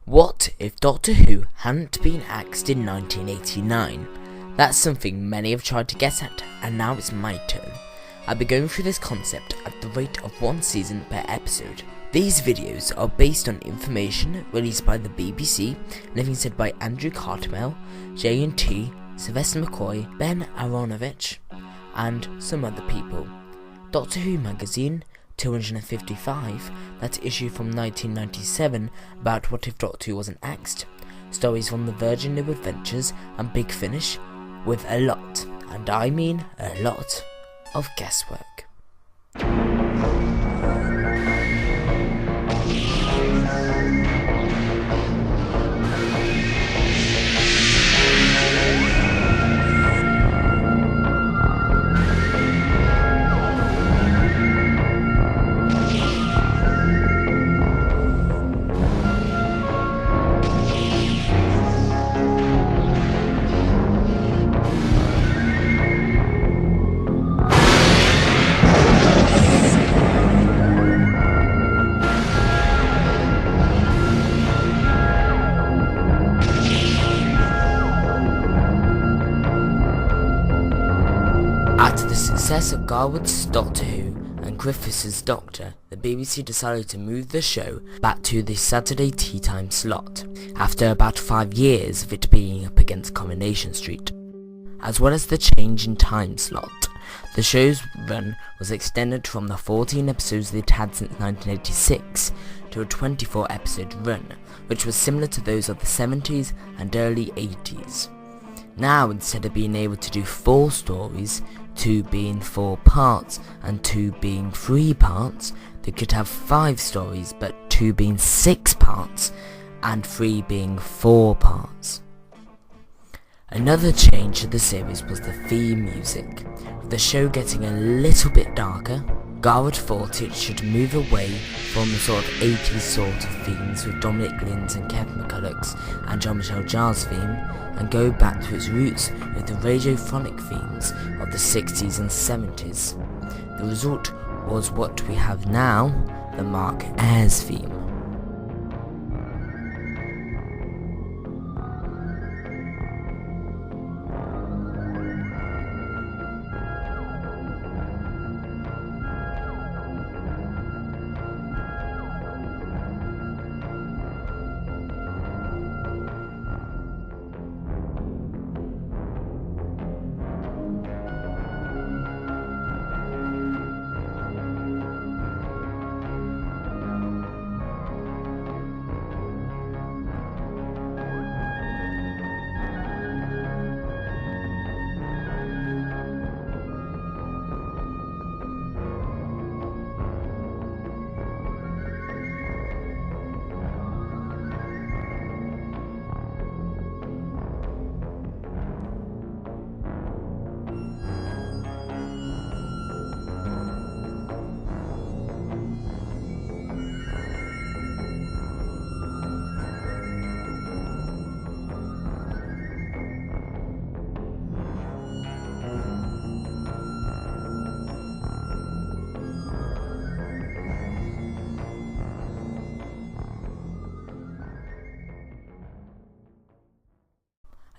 What if Doctor Who hadn't been axed in 1989? That's something many have tried to get at, and now it's my turn. I'll be going through this concept at the rate of one season per episode. These videos are based on information released by the BBC and having said by Andrew Cartmel, J&T, Sylvester McCoy, Ben Aaronovitch, and some other people. Doctor Who magazine 255, that issue from 1997 about what if Doctor Who wasn't axed, stories from the Virgin New Adventures and Big Finish, with a lot, and I mean a lot, of guesswork. After the success of Garwood's Doctor Who and Griffiths' Doctor, the BBC decided to move the show back to the Saturday tea time slot, after about 5 years of it being up against Coronation Street. As well as the change in time slot, the show's run was extended from the 14 episodes it had since 1986 to a 24 episode run, which was similar to those of the 70s and early 80s. Now, instead of being able to do 4 stories, 2 being 4 parts and 2 being 3 parts, they could have 5 stories but 2 being 6 parts and 3 being 4 parts. Another change to the series was the theme music. With the show getting a little bit darker, Garwood thought it should move away from the sort of 80s sort of themes with Dominic Lynn's and Kevin McCulloch's and Jean-Michel Jarre's theme, and go back to its roots with the radiophonic themes of the 60s and 70s. The result was what we have now, the Mark Ayres theme.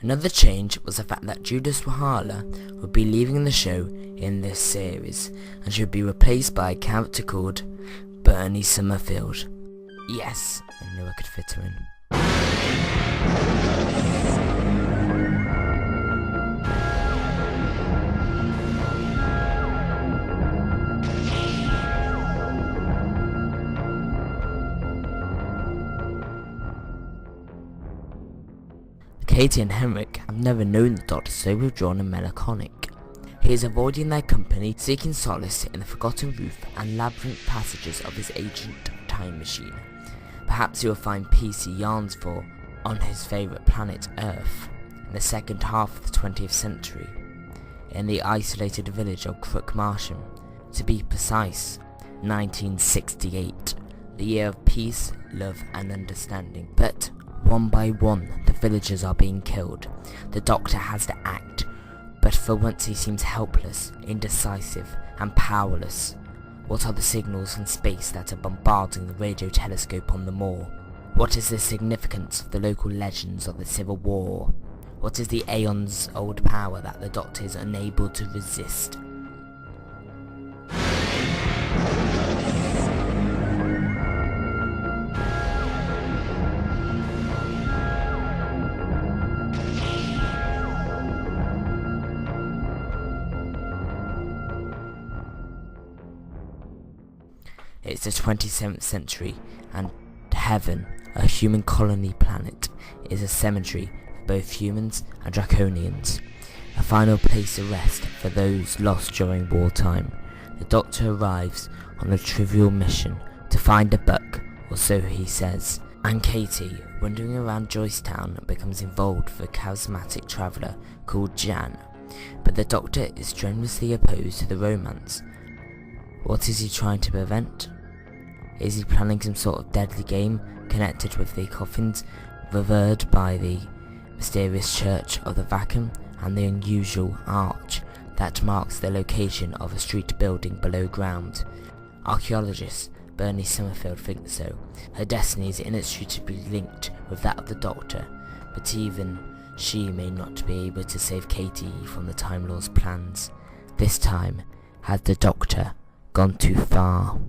Another change was the fact that Judith Wahala would be leaving the show in this series, and she would be replaced by a character called Bernie Summerfield. Yes, I knew I could fit her in. Katie and Henrik have never known the Doctor so withdrawn and melancholic. He is avoiding their company, seeking solace in the forgotten roof and labyrinth passages of his ancient time machine. Perhaps he will find peace he yearns for on his favourite planet Earth, in the second half of the 20th century, in the isolated village of Crook Marsham, to be precise, 1968, the year of peace, love and understanding. But one by one, the villagers are being killed. The Doctor has to act, but for once he seems helpless, indecisive, and powerless. What are the signals from space that are bombarding the radio telescope on the moor? What is the significance of the local legends of the Civil War? What is the aeons-old power that the Doctor is unable to resist? It's the 27th century, and Heaven, a human colony planet, is a cemetery for both humans and Draconians, a final place of rest for those lost during wartime. The Doctor arrives on a trivial mission to find a book, or so he says, and Katie, wandering around Joycetown, becomes involved with a charismatic traveller called Jan, but the Doctor is strenuously opposed to the romance. What is he trying to prevent? Is he planning some sort of deadly game connected with the coffins revered by the mysterious Church of the Vatican and the unusual arch that marks the location of a street building below ground? Archaeologist Bernie Summerfield thinks so. Her destiny is inextricably linked with that of the Doctor, but even she may not be able to save Katie from the Time Lord's plans. This time, has the Doctor gone too far?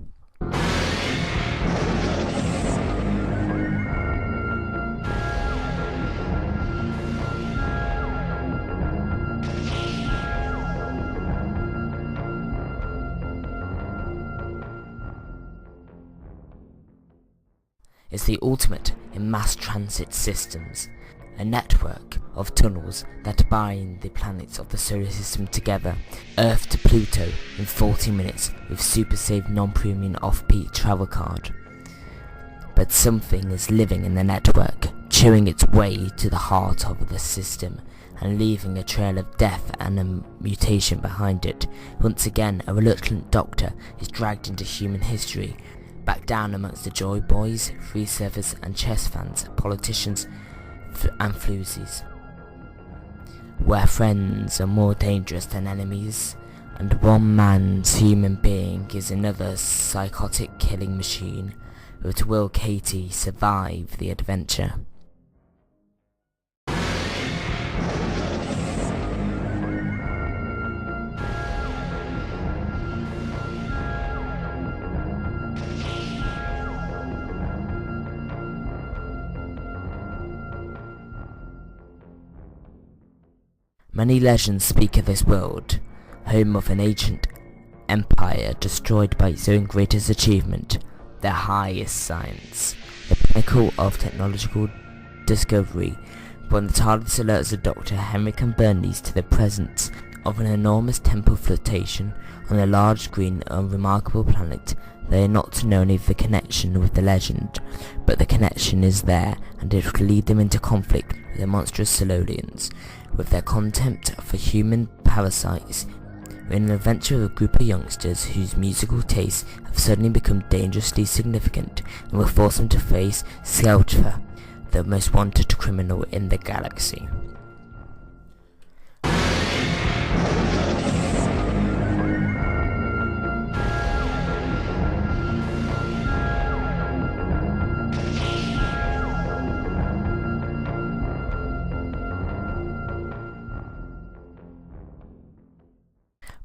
Is the ultimate in mass transit systems, a network of tunnels that bind the planets of the solar system together, Earth to Pluto in 40 minutes with super safe non-premium off-peak travel card. But something is living in the network, chewing its way to the heart of the system and leaving a trail of death and a mutation behind it. Once again, a reluctant Doctor is dragged into human history, back down amongst the Joy Boys, free surfers and chess fans, politicians and floozies, where friends are more dangerous than enemies, and one man's human being is another psychotic killing machine. But will Katie survive the adventure? Many legends speak of this world, home of an ancient empire destroyed by its own greatest achievement, the highest science, the pinnacle of technological discovery. When the TARDIS alerts the Doctor, Henrik and Bernice to the presence of an enormous temple flotation on a large green unremarkable planet, they are not to know any of the connection with the legend, but the connection is there, and it will lead them into conflict with the monstrous Sololians, with their contempt for human parasites, in an adventure of a group of youngsters whose musical tastes have suddenly become dangerously significant and will force them to face Skelter, the most wanted criminal in the galaxy.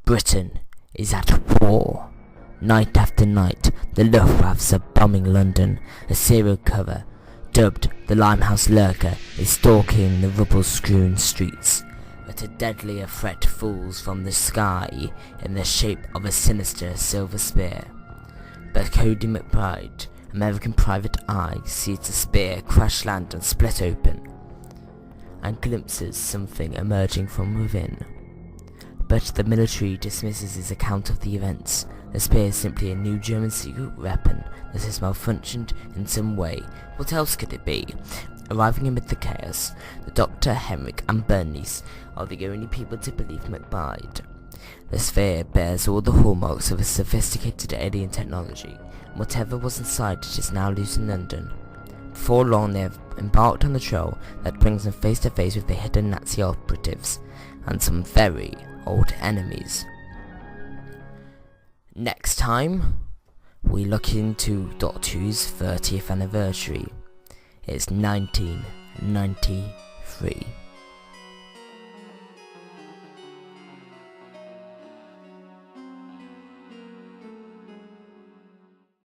Britain is at war. Night after night, the Luftwaffes are bombing London. A serial killer, dubbed the Limehouse Lurker, is stalking the rubble-strewn streets. But a deadlier threat falls from the sky in the shape of a sinister silver spear. But Cody McBride, American private eye, sees the spear crash land and split open, and glimpses something emerging from within. But the military dismisses his account of the events. The spear is simply a new German secret weapon that has malfunctioned in some way. What else could it be? Arriving amid the chaos, the Doctor, Henrik and Bernice are the only people to believe McBride. The sphere bears all the hallmarks of a sophisticated alien technology, and whatever was inside it is now loose in London. Before long they have embarked on the trail that brings them face to face with the hidden Nazi operatives, and some very old enemies. Next time, we look into Doctor Who's 30th anniversary. It's 1993.